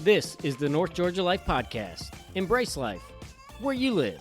This is the North Georgia Life Podcast. Embrace life where you live.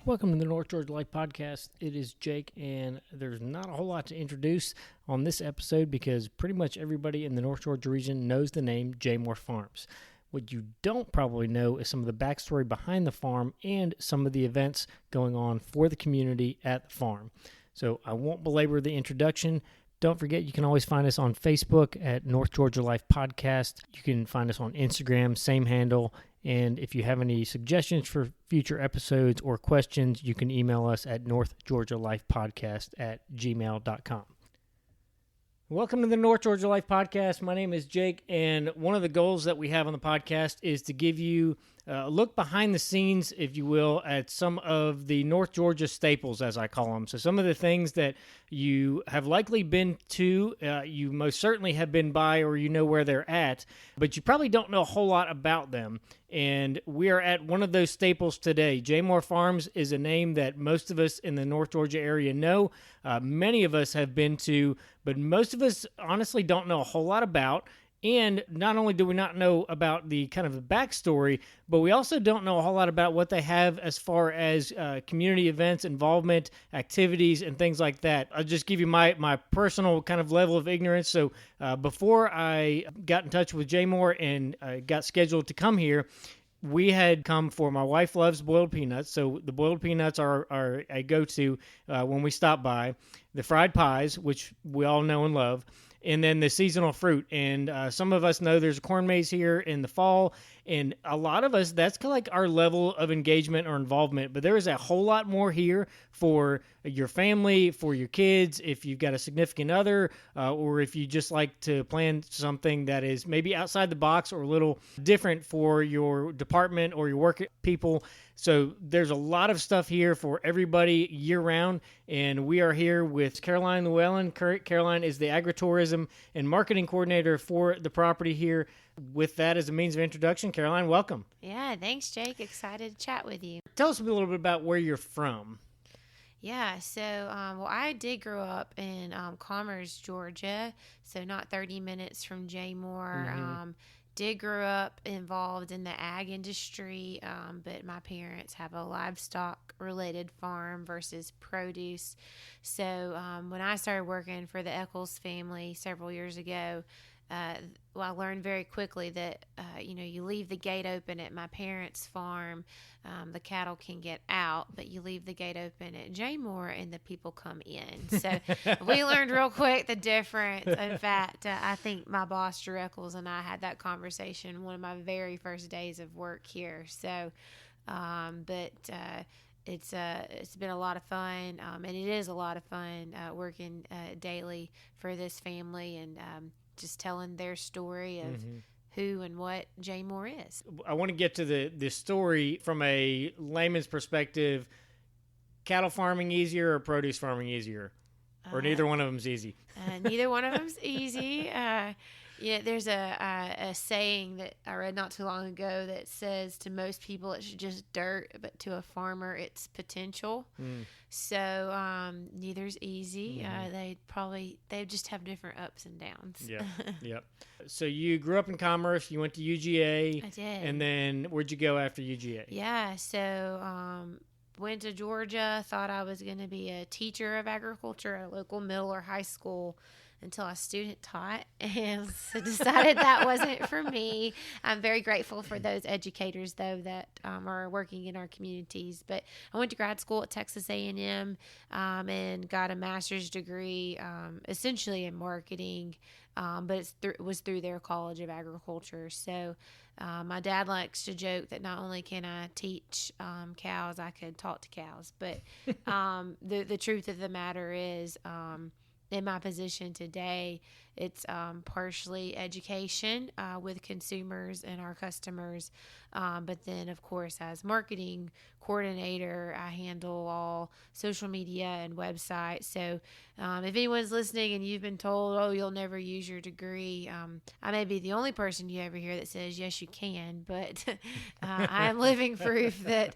Welcome to the North Georgia Life Podcast. It is Jake, and there's not a whole lot to introduce on this episode because pretty much everybody in the North Georgia region knows the name Jaemor Farms. What you don't probably know is some of the backstory behind the farm and some of the events going on for the community at the farm. So I won't belabor the introduction. Don't forget, you can always find us on Facebook at North Georgia Life Podcast. You can find us on Instagram, same handle. And if you have any suggestions for future episodes or questions, you can email us at northgeorgialifepodcast@gmail.com. Welcome to the North Georgia Life Podcast. My name is Jake, and one of the goals that we have on the podcast is to give you a look behind the scenes, if you will, at some of the North Georgia staples, as I call them. So some of the things that you have likely been to, you most certainly have been by, or you know where they're at, but you probably don't know a whole lot about them. And we are at one of those staples today. Jaemor Farms is a name that most of us in the North Georgia area know. Many of us have been to, but most of us honestly don't know a whole lot about. And not only do we not know about the kind of the backstory, but we also don't know a whole lot about what they have as far as community events, involvement, activities, and things like that. I'll just give you my personal kind of level of ignorance. So before I got in touch with Jaemor and got scheduled to come here, we had come for my wife loves boiled peanuts. So the boiled peanuts are a go-to when we stop by. The fried pies, which we all know and love. And then the seasonal fruit. And some of us know there's a corn maze here in the fall. And a lot of us, that's kind of like our level of engagement or involvement. But there is a whole lot more here for your family, for your kids, if you've got a significant other, or if you just like to plan something that is maybe outside the box or a little different for your department or your work people. So there's a lot of stuff here for everybody year-round, and we are here with Caroline Llewellyn. Caroline is the agritourism and marketing coordinator for the property here. With that as a means of introduction, Caroline, welcome. Yeah, thanks, Jake. Excited to chat with you. Tell us a little bit about where you're from. Yeah, so I did grow up in Commerce, Georgia, so not 30 minutes from Jaemor. Mm-hmm. Did grow up involved in the ag industry, but my parents have a livestock-related farm versus produce. So when I started working for the Eccles family several years ago, I learned very quickly that, you leave the gate open at my parents' farm, the cattle can get out, but you leave the gate open at Jaemor and the people come in. So we learned real quick the difference. In fact, I think my boss, Drew Eccles, and I had that conversation one of my very first days of work here. So, it's been a lot of fun, and it is a lot of fun working daily for this family and just telling their story of who and what Jaemor is. I want to get to the story from a layman's perspective. Cattle farming easier or produce farming easier? Or neither one of them's easy? Neither one of them's easy. There's a saying that I read not too long ago that says to most people it's just dirt, but to a farmer it's potential. So neither's easy. They just have different ups and downs. Yeah. So you grew up in Commerce. You went to UGA. I did. And then where'd you go after UGA? Yeah. So went to Georgia. Thought I was going to be a teacher of agriculture at a local middle or high school until I student taught, and so decided that wasn't for me. I'm very grateful for those educators, though, that are working in our communities. But I went to grad school at Texas A&M and got a master's degree, essentially in marketing, but it was through their College of Agriculture. So my dad likes to joke that not only can I teach cows, I could talk to cows. But the truth of the matter is in my position today, it's partially education with consumers and our customers. But then, of course, as marketing coordinator, I handle all social media and websites. So if anyone's listening and you've been told, oh, you'll never use your degree, I may be the only person you ever hear that says, yes, you can. But I am living proof that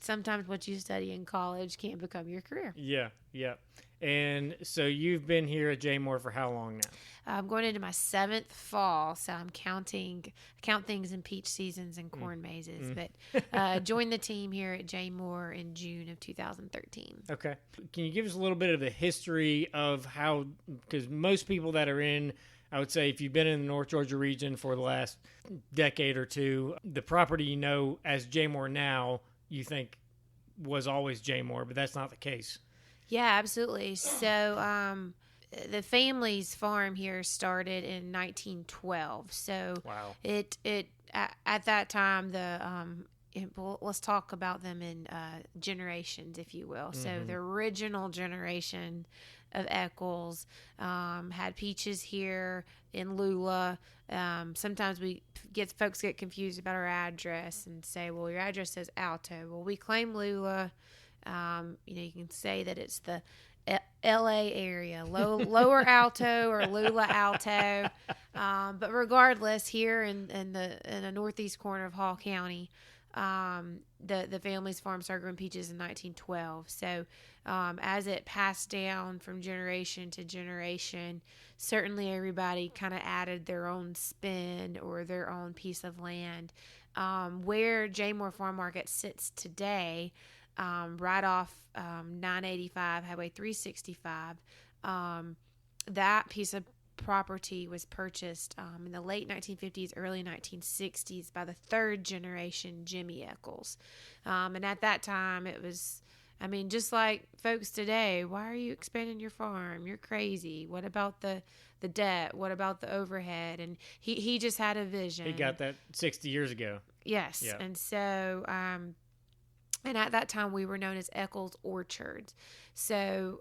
sometimes what you study in college can become your career. Yeah, yeah. And so you've been here at Jaemor for how long now? I'm going into my 7th fall, so I'm count things in peach seasons and corn mazes. But joined the team here at Jaemor in June of 2013. Okay. Can you give us a little bit of the history of how, because most people that are in, I would say if you've been in the North Georgia region for the last decade or two, the property you know as Jaemor now, you think was always Jaemor, but that's not the case. Yeah, absolutely. So the family's farm here started in 1912. So wow. It at that time let's talk about them in generations, if you will. So the original generation of Eccles had peaches here in Lula. Sometimes folks get confused about our address and say, well, your address says Alto. Well, we claim Lula. You can say that it's the LA area, Lower Alto or Lula Alto. But regardless, here in the northeast corner of Hall County, the family's farm started growing peaches in 1912. So as it passed down from generation to generation, certainly everybody kind of added their own spin or their own piece of land. Where Jaemor Farm Market sits today, right off 985 Highway 365, that piece of property was purchased in the late 1950s, early 1960s by the third generation Jimmy Eccles. And at that time, it was, just like folks today, why are you expanding your farm? You're crazy. What about the debt? What about the overhead? And he just had a vision. He got that 60 years ago. Yes. Yeah. And so... and at that time, we were known as Eccles Orchards. So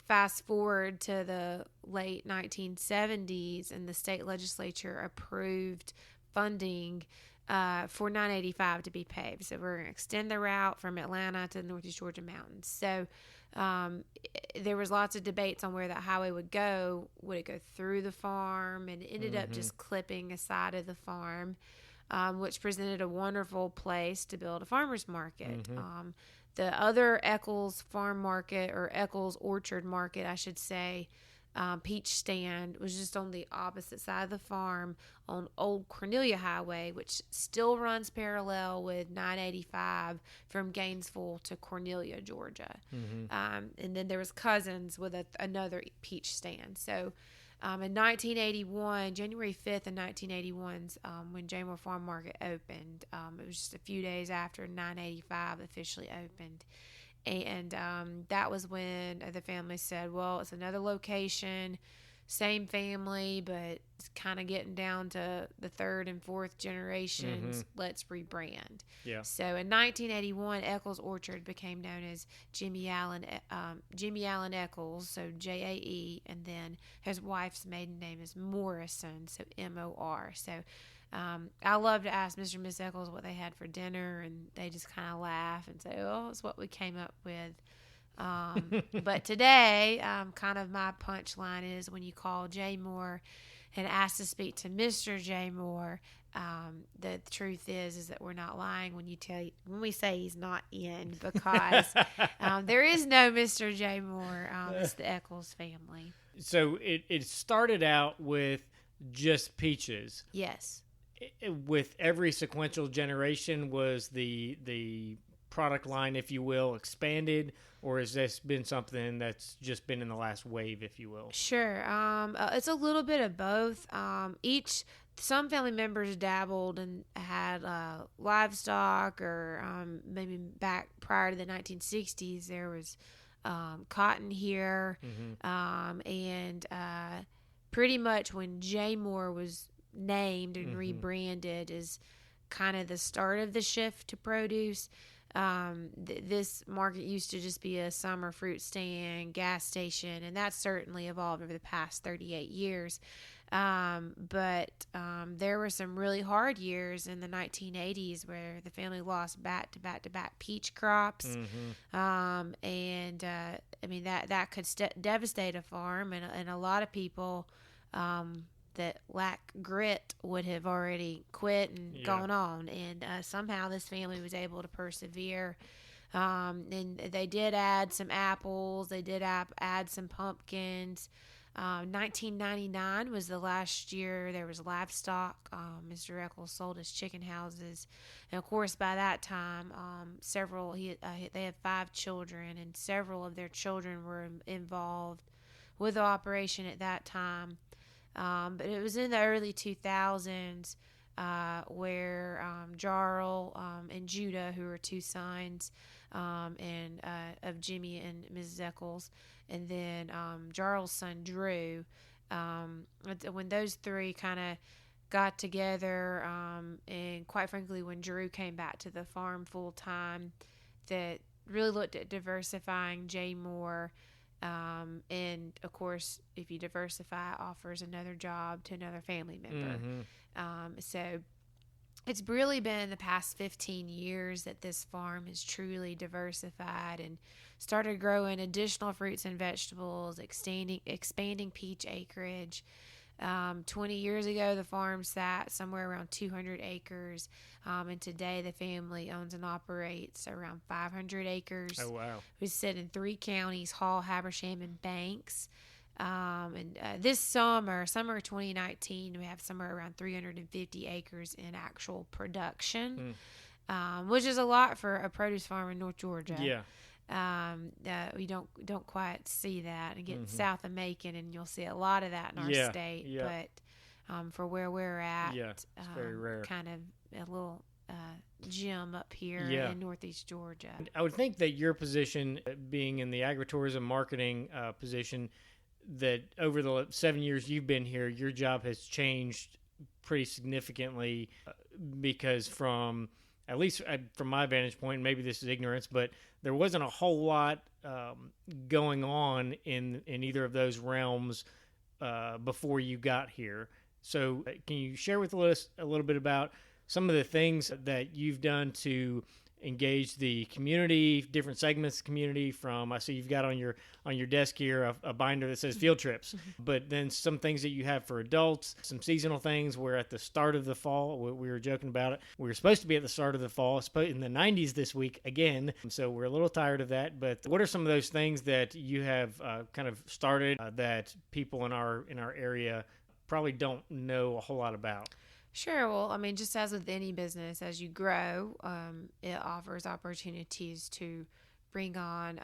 fast forward to the late 1970s, and the state legislature approved funding for 985 to be paved. So we're going to extend the route from Atlanta to the Northeast Georgia mountains. So there was lots of debates on where that highway would go. Would it go through the farm? And it ended up just clipping a side of the farm. Which presented a wonderful place to build a farmer's market. The other Eccles Farm Market, or Eccles Orchard Market, I should say, peach stand, was just on the opposite side of the farm on Old Cornelia Highway, which still runs parallel with 985 from Gainesville to Cornelia, Georgia. And then there was Cousins with another peach stand. So in 1981, January 5th in 1981, when Jaemor Farm Market opened, it was just a few days after 985 officially opened. And that was when the family said, well, it's another location, same family, but it's kind of getting down to the third and fourth generations. Let's rebrand. Yeah. So in 1981, Eccles Orchard became known as Jimmy Allen Eccles, so Jae, and then his wife's maiden name is Morrison, so Mor. So I love to ask Mr. and Miss Eccles what they had for dinner, and they just kind of laugh and say, "Oh, it's what we came up with." But today, kind of my punchline is when you call Jaemor and ask to speak to Mr. Jaemor, the truth is that we're not lying when we say he's not in, because there is no Mr. Jaemor. It's the Eccles family. So it started out with just peaches. Yes. With every sequential generation, was the product line, if you will, expanded, or has this been something that's just been in the last wave, if you will? Sure. It's a little bit of both. Some family members dabbled and had livestock, or maybe back prior to the 1960s, there was cotton here. And pretty much when Jaemor was named and rebranded is kind of the start of the shift to produce. This market used to just be a summer fruit stand, gas station, and that's certainly evolved over the past 38 years. But there were some really hard years in the 1980s where the family lost back-to-back peach crops. I mean, that could devastate a farm, and a lot of people that lack grit would have already quit and gone on. And somehow this family was able to persevere. And they did add some apples. They did add some pumpkins. 1999 was the last year there was livestock. Mr. Eccles sold his chicken houses, and of course by that time, they had 5 children, and several of their children were involved with the operation at that time. But it was in the early 2000s where Jarl and Judah, who were 2 sons of Jimmy and Mrs. Eccles, and then Jarl's son Drew, when those 3 kind of got together, and quite frankly, when Drew came back to the farm full time, that really looked at diversifying Jaemor. And of course, if you diversify, it offers another job to another family member. So it's really been the past 15 years that this farm is truly diversified and started growing additional fruits and vegetables, expanding peach acreage. 20 years ago, the farm sat somewhere around 200 acres, and today the family owns and operates around 500 acres. Oh, wow. We sit in 3 counties, Hall, Habersham, and Banks. This summer 2019, we have somewhere around 350 acres in actual production, which is a lot for a produce farm in North Georgia. Yeah. We don't quite see that, and get south of Macon, and you'll see a lot of that in our state. Yeah. But for where we're at, it's very rare. Kind of a little gem up here in Northeast Georgia. I would think that your position, being in the agritourism marketing position, that over the 7 years you've been here, your job has changed pretty significantly, because from, at least from my vantage point, maybe this is ignorance, but there wasn't a whole lot going on in either of those realms before you got here. So can you share with us a little bit about some of the things that you've done to engage the community, different segments of the community? From, I see you've got on your desk here a binder that says field trips, but then some things that you have for adults, some seasonal things. We're at the start of the fall. We were joking about it. We were supposed to be at the start of the fall, in the 90s this week again, so we're a little tired of that. But what are some of those things that you have kind of started that people in our area probably don't know a whole lot about? Sure. Well, I mean, just as with any business, as you grow, it offers opportunities to bring on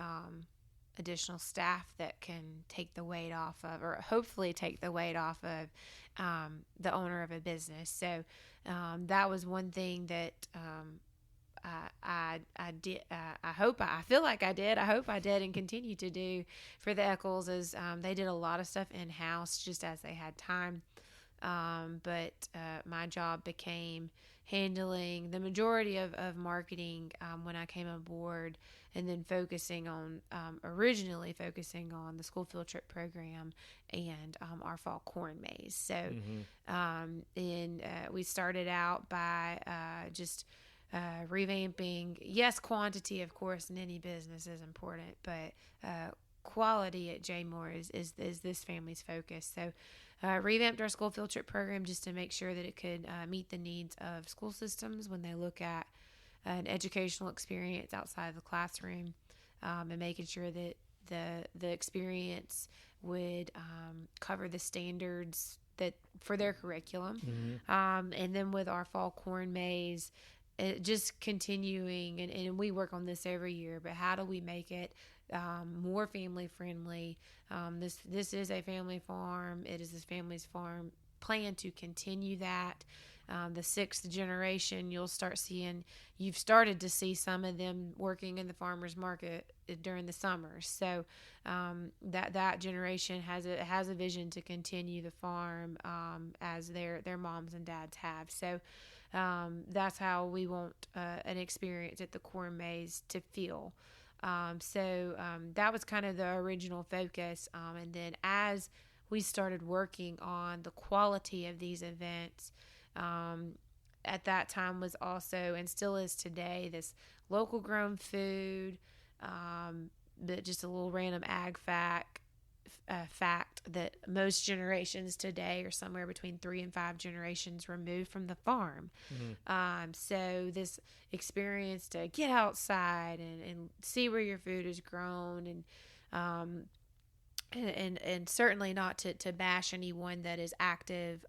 additional staff that can take the weight off of, or hopefully take the weight off of, the owner of a business. So that was one thing that I did. I feel like I did. I hope I did and continue to do for the Eccles. Is they did a lot of stuff in-house just as they had time. But my job became handling the majority of marketing when I came on board, and then originally focusing on the school field trip program and our fall corn maze. So we started out by just revamping. Yes, quantity, of course, in any business is important, but quality at Jaemor is this family's focus. So revamped our school field trip program just to make sure that it could meet the needs of school systems when they look at an educational experience outside of the classroom, and making sure that the experience would cover the standards that for their curriculum. And then with our fall corn maze, just continuing, and we work on this every year, but how do we make it more family friendly? This is a family farm. It is this family's farm plan to continue that. The sixth generation, you'll start seeing, you've started to see some of them working in the farmers market during the summers. So that generation has a vision to continue the farm as their moms and dads have. So that's how we want an experience at the corn maze to feel. That was kind of the original focus. And then as we started working on the quality of these events, at that time was also, and still is today, this local grown food, that just a little random ag fact that most generations today are somewhere between 3 and 5 generations removed from the farm. So this experience to get outside and see where your food is grown, and certainly not to bash anyone that is active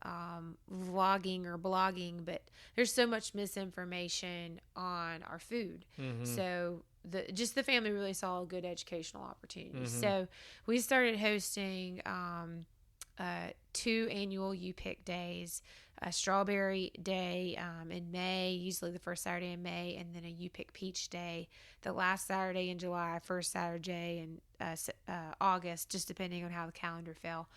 vlogging or blogging, but there's so much misinformation on our food. So the family really saw a good educational opportunity. So we started hosting 2 annual U-Pick days, a strawberry day in May, usually the first Saturday in May, and then a U-Pick peach day the last Saturday in July, first Saturday in August, just depending on how the calendar fell.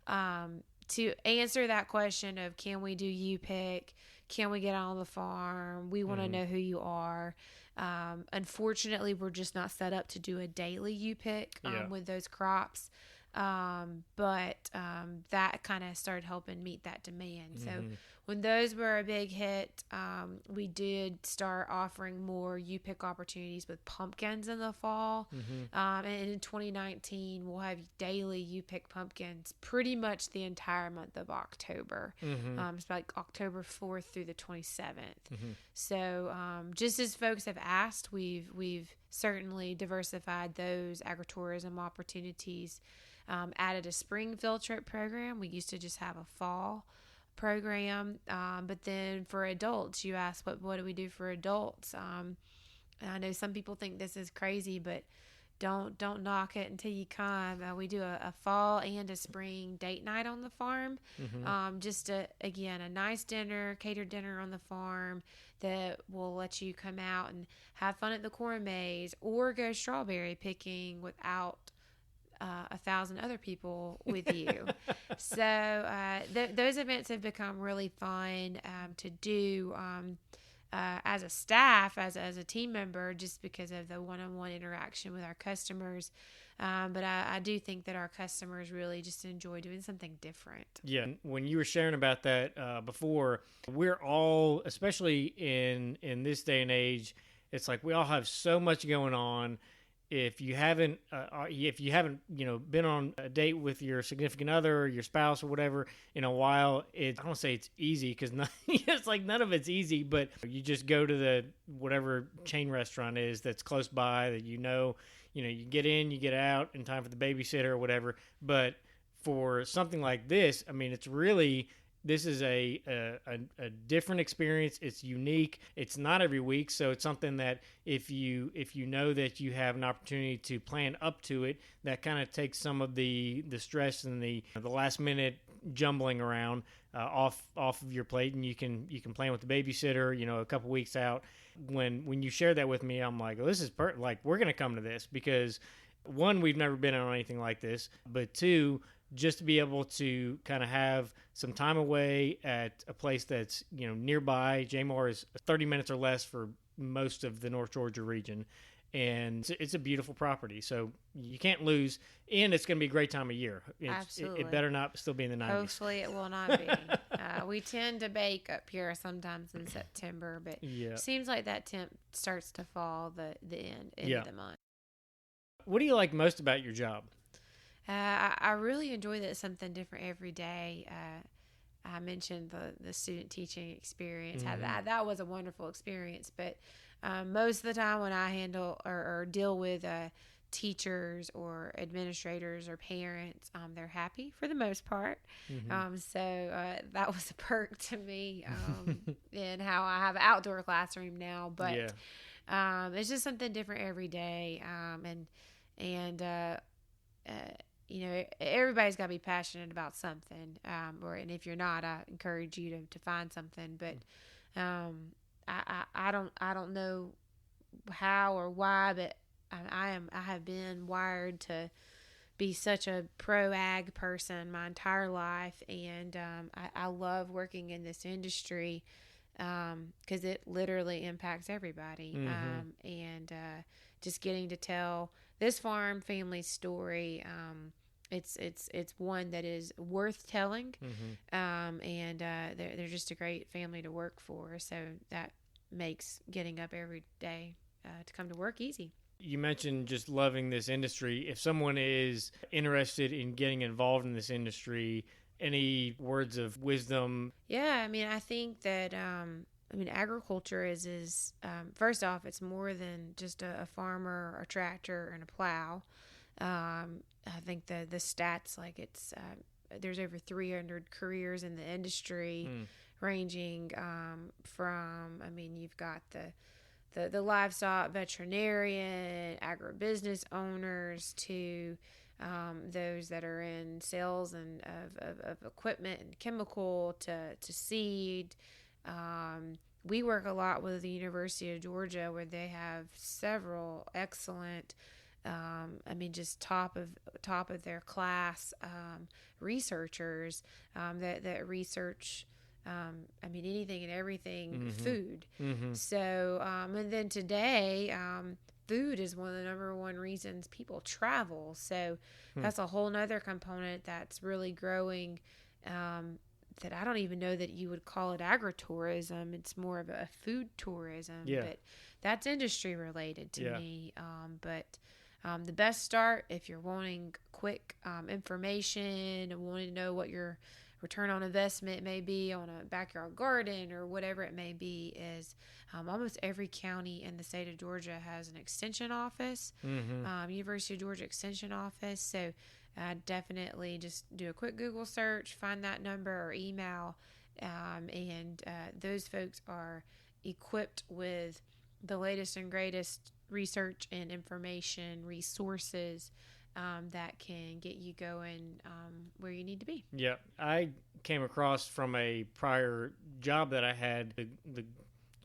To answer that question of, can we do U-Pick? Can we get on the farm? We want to know who you are. Unfortunately, we're just not set up to do a daily U-Pick with those crops. But that kind of started helping meet that demand. So when those were a big hit, we did start offering more U-Pick opportunities with pumpkins in the fall. And in 2019, we'll have daily U-Pick pumpkins pretty much the entire month of October. It's like October 4th through the 27th. So just as folks have asked, we've certainly diversified those agritourism opportunities. Added a spring field trip program. We used to just have a fall program. But then for adults, you asked, what do we do for adults? I know some people think this is crazy, but don't knock it until you come. We do a fall and a spring date night on the farm. Just a nice dinner, catered dinner on the farm that will let you come out and have fun at the corn maze or go strawberry picking without 1,000 other people with you. So those events have become really fun to do as a staff, as a team member, just because of the one-on-one interaction with our customers. But I do think that our customers really just enjoy doing something different. Yeah. When you were sharing about that before, we're all, especially in this day and age, it's like we all have so much going on. If you haven't, been on a date with your significant other or your spouse or whatever in a while, I don't say it's easy, because it's like none of it's easy. But you just go to the whatever chain restaurant is that's close by that you get in, you get out in time for the babysitter or whatever. But for something like this, I mean, this is a different experience. It's unique. It's not every week, so it's something that if you know that you have an opportunity to plan up to it, that kind of takes some of the stress and the last minute jumbling around off of your plate, and you can plan with the babysitter, a couple weeks out. When you share that with me, I'm like, oh, this is like we're gonna come to this, because one, we've never been on anything like this, but two, just to be able to kind of have some time away at a place that's, nearby. Jaemor is 30 minutes or less for most of the North Georgia region. And it's a beautiful property, so you can't lose. And it's going to be a great time of year. Absolutely. It better not still be in the 90s. Hopefully it will not be. We tend to bake up here sometimes in September, but it seems like that temp starts to fall the end of the month. What do you like most about your job? I really enjoy that it's something different every day. I mentioned the student teaching experience. That was a wonderful experience. But most of the time when I handle or deal with teachers or administrators or parents, they're happy for the most part. So that was a perk to me in how I have an outdoor classroom now. But it's just something different every day. everybody's got to be passionate about something. And if you're not, I encourage you to find something. But I don't know how or why, but I have been wired to be such a pro ag person my entire life, and I love working in this industry because it literally impacts everybody. And just getting to tell this farm family story, it's one that is worth telling, and they're just a great family to work for. So that makes getting up every day to come to work easy. You mentioned just loving this industry. If someone is interested in getting involved in this industry, any words of wisdom? Yeah, I mean, I think that agriculture is first off, it's more than just a farmer, a tractor, and a plow. I think the stats, like there's over 300 careers in the industry, ranging from, you've got the livestock veterinarian, agribusiness owners, to those that are in sales and of equipment and chemical to seed. We work a lot with the University of Georgia, where they have several excellent, just top of their class researchers that research. Anything and everything food. So, and then today, food is one of the number one reasons people travel. So that's a whole nother component that's really growing, that I don't even know that you would call it agritourism. It's more of a food tourism, but that's industry related to me. But the best start, if you're wanting quick information and wanting to know what your return on investment may be on a backyard garden or whatever it may be, is almost every county in the state of Georgia has an extension office, University of Georgia extension office. So definitely just do a quick Google search, find that number or email, and those folks are equipped with the latest and greatest research and information resources that can get you going where you need to be. Yeah, I came across from a prior job that I had the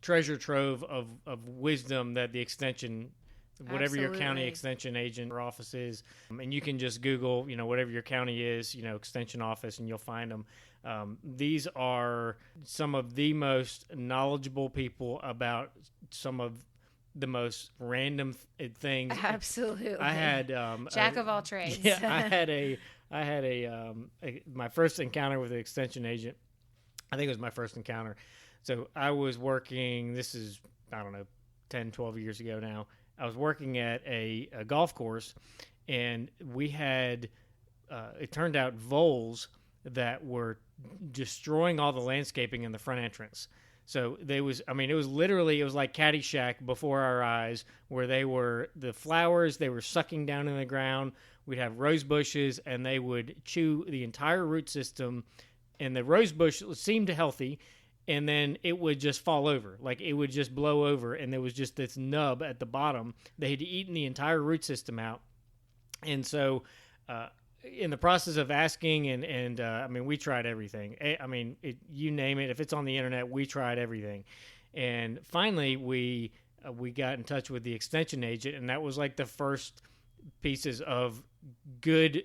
treasure trove of wisdom that the extension, whatever your county extension agent or office is, and you can just Google, whatever your county is, extension office, and you'll find them. These are some of the most knowledgeable people about some of the most random things. Absolutely. I had jack of all trades. Yeah, I had my first encounter with an extension agent. I think it was my first encounter. So I was working, this is, 10, 12 years ago now. I was working at a golf course, and we had, it turned out, voles that were destroying all the landscaping in the front entrance. So it was like Caddyshack before our eyes, where the flowers, they were sucking down in the ground. We'd have rose bushes, and they would chew the entire root system, and the rose bush seemed healthy, and then it would just fall over. Like, it would just blow over, and there was just this nub at the bottom. They had eaten the entire root system out. And so in the process of asking, and we tried everything. You name it. If it's on the internet, we tried everything. And finally, we got in touch with the extension agent, and that was like the first pieces of good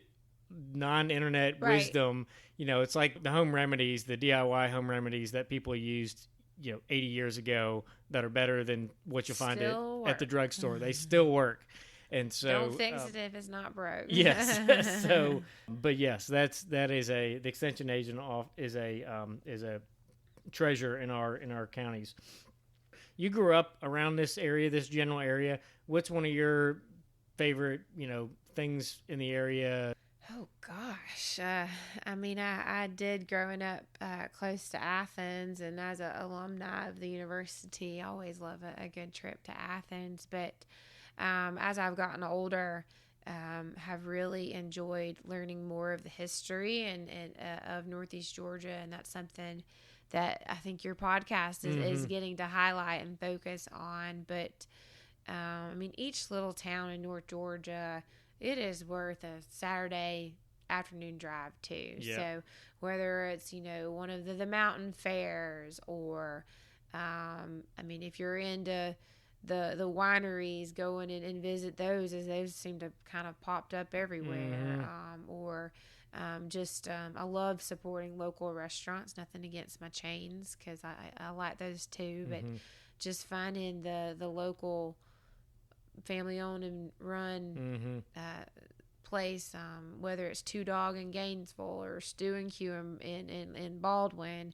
non-internet wisdom. It's like the home remedies, the DIY home remedies that people used, 80 years ago, that are better than what you find at the drugstore. They still work. And so don't fix it if it's not broke. Yes. So, but yes, the extension agent is a treasure in our counties. You grew up around this area, this general area. What's one of your favorite, things in the area? Oh gosh. I did growing up close to Athens, and as an alumni of the university, I always love a good trip to Athens. But as I've gotten older, have really enjoyed learning more of the history and of Northeast Georgia, and that's something that I think your podcast is getting to highlight and focus on. But each little town in North Georgia it is worth a Saturday afternoon drive too. Yeah. So whether it's, one of the mountain fairs or, I mean, if you're into the wineries, going in and visit those, as those seem to kind of popped up everywhere. Or I love supporting local restaurants. Nothing against my chains, because I like those too. But just finding the local family owned and run place, whether it's Two Dog in Gainesville or Stew and Q in Baldwin,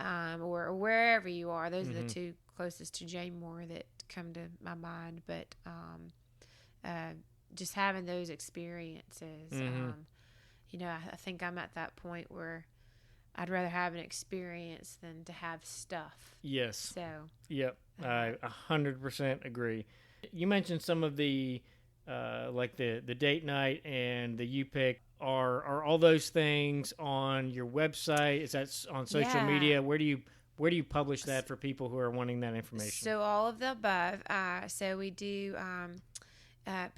or wherever you are. Those are the two closest to Jaemor that come to my mind. But just having those experiences, I think I'm at that point where I'd rather have an experience than to have stuff. Yes. So. Yep. I 100% agree. You mentioned some of the like the date night and the you pick. Are all those things on your website? Is that on social media? Where do you publish that for people who are wanting that information? So all of the above. So we do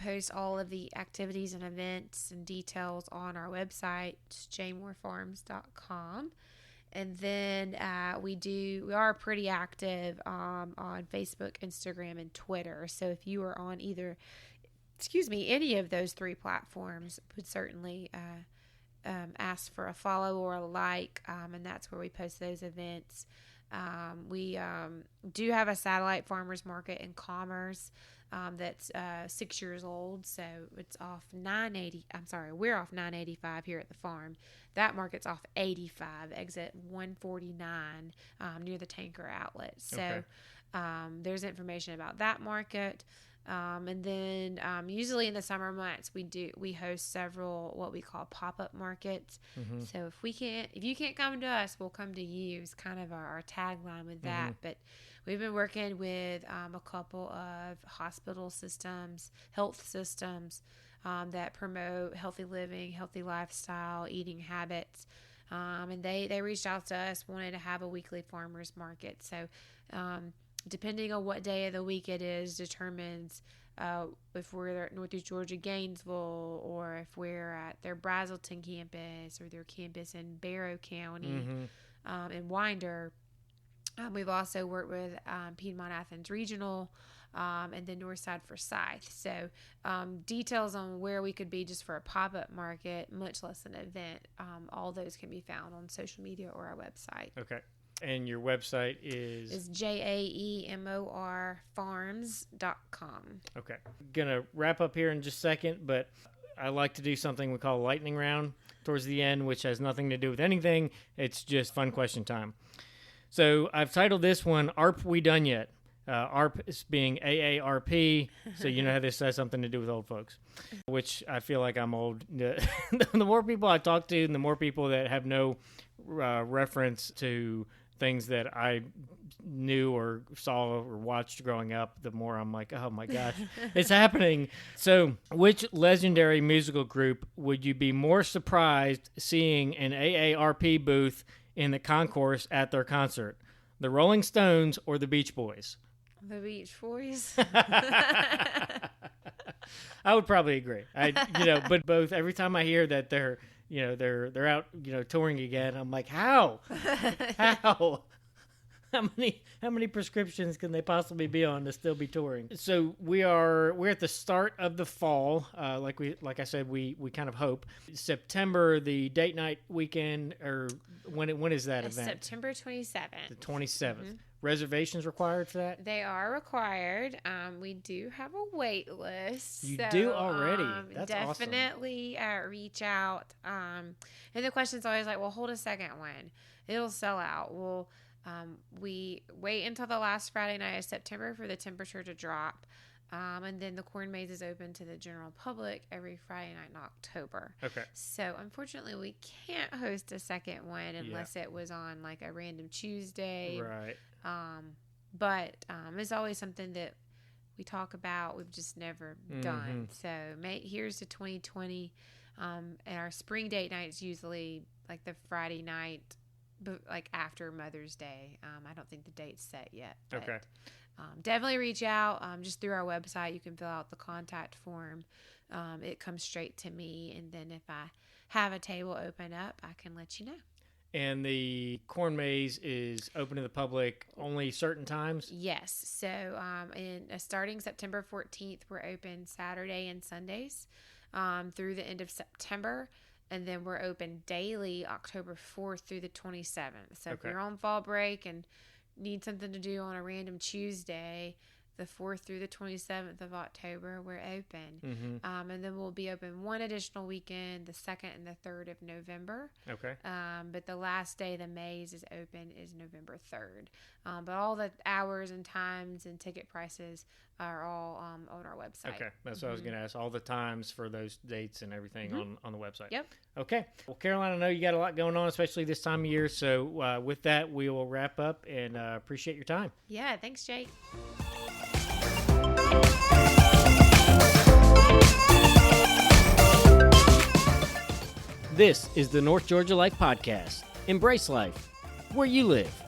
post all of the activities and events and details on our website, jaemorfarms.com. And then we are pretty active on Facebook, Instagram, and Twitter. So if you are on any of those three platforms, would certainly ask for a follow or a like, and that's where we post those events. We do have a satellite farmers market in Commerce that's 6 years old, so it's off 980. I'm sorry, we're off 985 here at the farm. That market's off 85, exit 149, near the tanker outlet. So there's information about that market. And then usually in the summer months we host several what we call pop-up markets. So if you can't come to us, we'll come to you is kind of our tagline with that. But we've been working with a couple of hospital systems, health systems that promote healthy living, healthy lifestyle, eating habits. And they reached out to us, wanted to have a weekly farmers market. So depending on what day of the week it is, determines if we're at Northeast Georgia, Gainesville, or if we're at their Brazelton campus or their campus in Barrow County, in Winder. We've also worked with Piedmont Athens Regional and then Northside Forsyth. So details on where we could be just for a pop-up market, much less an event, all those can be found on social media or our website. Okay. And your website is Jaemor Farms.com. Okay. Gonna wrap up here in just a second, but I like to do something we call lightning round towards the end, which has nothing to do with anything. It's just fun question time. So I've titled this one, "ARP We Done Yet?" ARP is being AARP, so you know how this has something to do with old folks, which I feel like I'm old. The more people I talk to, and the more people that have no reference to things that I knew or saw or watched growing up, the more I'm like, oh my gosh, it's happening. So which legendary musical group would you be more surprised seeing an AARP booth in the concourse at their concert? The Rolling Stones or the Beach Boys? The Beach Boys. I would probably agree. But both, every time I hear that they're out, touring again, I'm like, how? How many prescriptions can they possibly be on to still be touring? So we're at the start of the fall. Like I said, we kind of hope September, the date night weekend, or when is that event? September 27th. The 27th. Reservations required for that? They are required. We do have a wait list. You do already. That's definitely awesome. Reach out. And the question's always like, well, hold a second when it'll sell out. Well, we wait until the last Friday night of September for the temperature to drop. And then the corn maze is open to the general public every Friday night in October. Okay. So unfortunately, we can't host a second one unless it was on like a random Tuesday. Right. But it's always something that we talk about. We've just never done. So here's to 2020. And our spring date night is usually like the Friday night, but like after Mother's Day. I don't think the date's set yet. But, okay. Definitely reach out just through our website. You can fill out the contact form it comes straight to me. And then if I have a table open up, I can let you know. And the corn maze is open to the public only certain times? Yes. So starting September 14th, we're open Saturday and Sundays through the end of September. And then we're open daily October 4th through the 27th. So if you're on fall break and need something to do on a random Tuesday, the 4th through the 27th of October, we're open. And then we'll be open one additional weekend, the 2nd and the 3rd of November. Okay. But the last day the maze is open is November 3rd. But all the hours and times and ticket prices are all on our website. Okay. That's what I was going to ask. All the times for those dates and everything on the website. Yep. Okay. Well, Caroline, I know you got a lot going on, especially this time of year. So with that, we will wrap up and appreciate your time. Yeah. Thanks, Jake. This is the North Georgia Life Podcast. Embrace life where you live.